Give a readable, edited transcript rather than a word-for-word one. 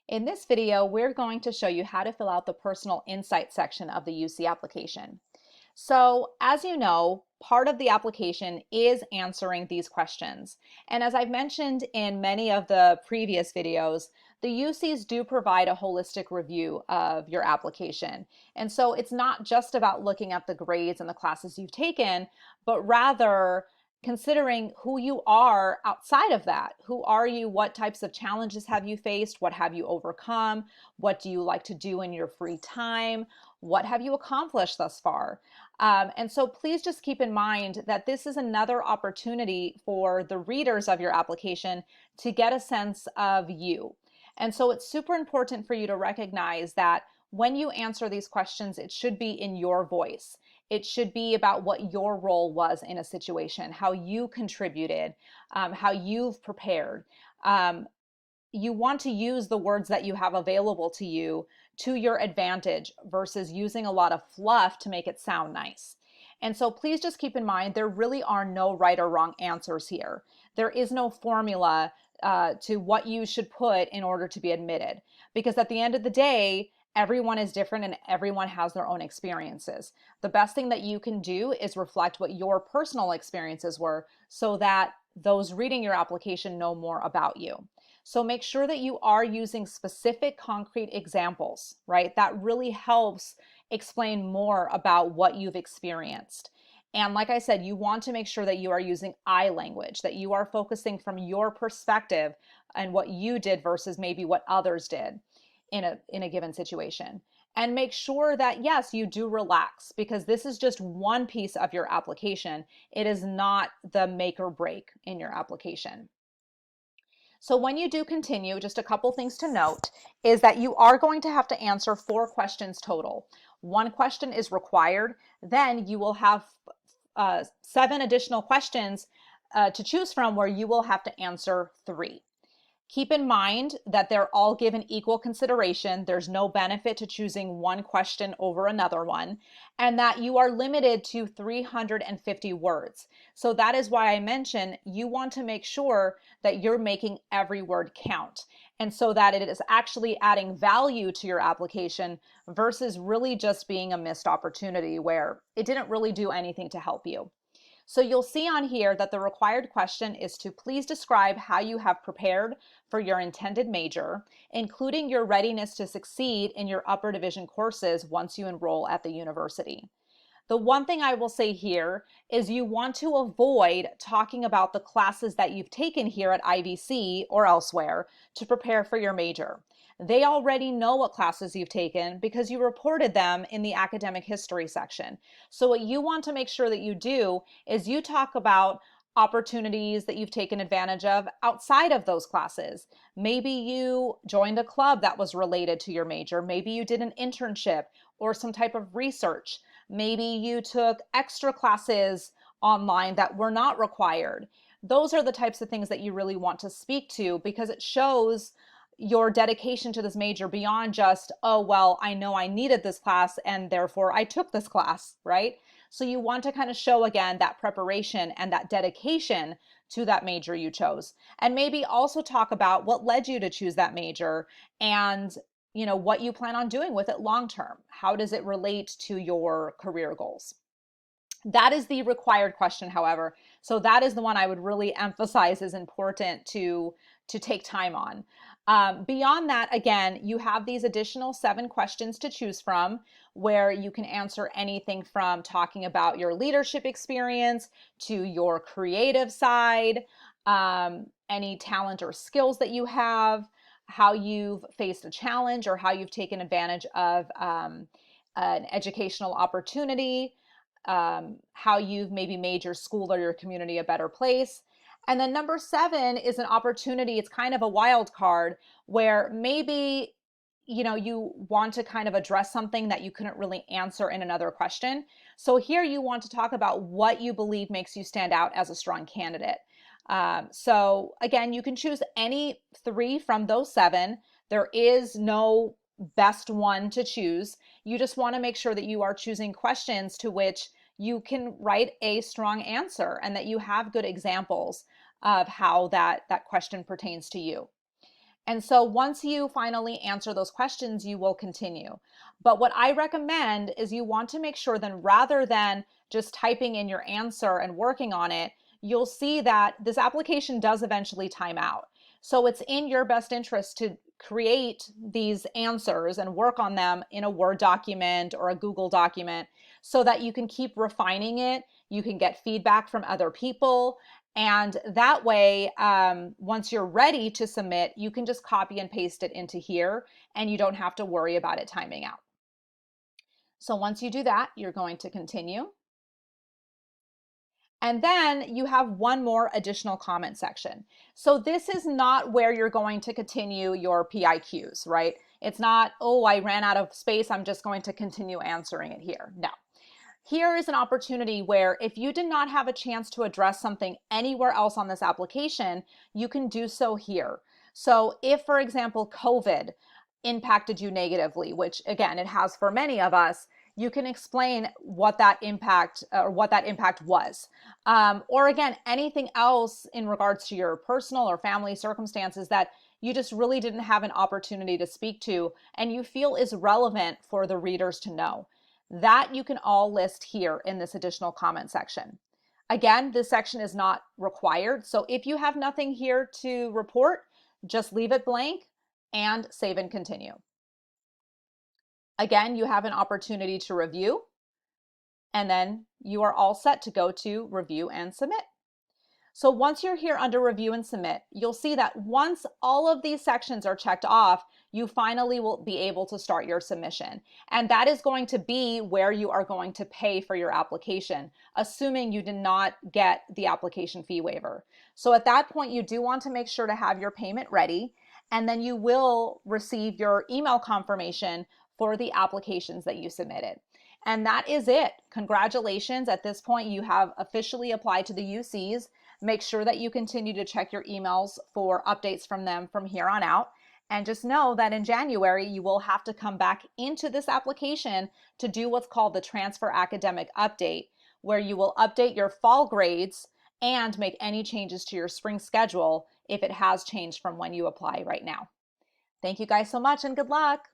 In this video, we're going to show you how to fill out the personal insight section of the UC application. So, as you know, part of the application is answering these questions. And as I've mentioned in many of the previous videos, the UCs do provide a holistic review of your application. And so it's not just about looking at the grades and the classes you've taken, but rather considering who you are outside of that. Who are you? What types of challenges have you faced? What have you overcome? What do you like to do in your free time? What have you accomplished thus far? And so please just keep in mind that this is another opportunity for the readers of your application to get a sense of you. And so it's super important for you to recognize that when you answer these questions, it should be in your voice. It should be about what your role was in a situation, how you contributed, how you've prepared. You want to use the words that you have available to you to your advantage versus using a lot of fluff to make it sound nice. And so please just keep in mind, there really are no right or wrong answers here. There is no formula to what you should put in order to be admitted. Because at the end of the day, everyone is different and everyone has their own experiences. The best thing that you can do is reflect what your personal experiences were so that those reading your application know more about you. So make sure that you are using specific concrete examples, right? That really helps explain more about what you've experienced. And like I said, you want to make sure that you are using I language, that you are focusing from your perspective and what you did versus maybe what others did in a given situation. And make sure that, yes, you do relax, because this is just one piece of your application. It is not the make or break in your application. So when you do continue, just a couple things to note is that you are going to have to answer 4 questions total. 1 question is required. Then you will have 7 additional questions to choose from where you will have to answer 3. Keep in mind that they're all given equal consideration. There's no benefit to choosing one question over another one, and that you are limited to 350 words. So that is why I mentioned you want to make sure that you're making every word count, and so that it is actually adding value to your application versus really just being a missed opportunity where it didn't really do anything to help you. So you'll see on here that the required question is to please describe how you have prepared for your intended major, including your readiness to succeed in your upper division courses once you enroll at the university. The one thing I will say here is you want to avoid talking about the classes that you've taken here at IVC or elsewhere to prepare for your major. They already know what classes you've taken because you reported them in the academic history section. So what you want to make sure that you do is you talk about opportunities that you've taken advantage of outside of those classes. Maybe you joined a club that was related to your major. Maybe you did an internship or some type of research. Maybe you took extra classes online that were not required. Those are the types of things that you really want to speak to, because it shows your dedication to this major beyond just, oh, well, I know I needed this class and therefore I took this class, right? So you want to kind of show again that preparation and that dedication to that major you chose. And maybe also talk about what led you to choose that major and what you plan on doing with it long term. How does it relate to your career goals? That is the required question, however. So that is the one I would really emphasize is important to take time on. Beyond that, again, you have these additional 7 questions to choose from where you can answer anything from talking about your leadership experience to your creative side, any talent or skills that you have, how you've faced a challenge or how you've taken advantage of an educational opportunity, how you've maybe made your school or your community a better place. And then number 7 is an opportunity. It's kind of a wild card where maybe you want to kind of address something that you couldn't really answer in another question. So here you want to talk about what you believe makes you stand out as a strong candidate. So again, you can choose any 3 from those 7. There is no best one to choose. You just want to make sure that you are choosing questions to which you can write a strong answer and that you have good examples of how that question pertains to you. And so once you finally answer those questions, you will continue. But what I recommend is you want to make sure then rather than just typing in your answer and working on it, you'll see that this application does eventually time out. So it's in your best interest to create these answers and work on them in a Word document or a Google document so that you can keep refining it. You can get feedback from other people. And that way, once you're ready to submit, you can just copy and paste it into here and you don't have to worry about it timing out. So once you do that, you're going to continue. And then you have one more additional comment section. So this is not where you're going to continue your PIQs, right? It's not, oh, I ran out of space, I'm just going to continue answering it here. No. Here is an opportunity where if you did not have a chance to address something anywhere else on this application, you can do so here. So if, for example, COVID impacted you negatively, which again, it has for many of us, you can explain what that impact was. Or again, anything else in regards to your personal or family circumstances that you just really didn't have an opportunity to speak to and you feel is relevant for the readers to know. That you can all list here in this additional comment section. Again, this section is not required. So if you have nothing here to report, just leave it blank and save and continue. Again, you have an opportunity to review, and then you are all set to go to review and submit. So once you're here under review and submit, you'll see that once all of these sections are checked off, you finally will be able to start your submission. And that is going to be where you are going to pay for your application, assuming you did not get the application fee waiver. So at that point, you do want to make sure to have your payment ready, and then you will receive your email confirmation for the applications that you submitted. And that is it. Congratulations. At this point, you have officially applied to the UCs. Make sure that you continue to check your emails for updates from them from here on out. And just know that in January, you will have to come back into this application to do what's called the Transfer Academic Update, where you will update your fall grades and make any changes to your spring schedule if it has changed from when you apply right now. Thank you guys so much and good luck.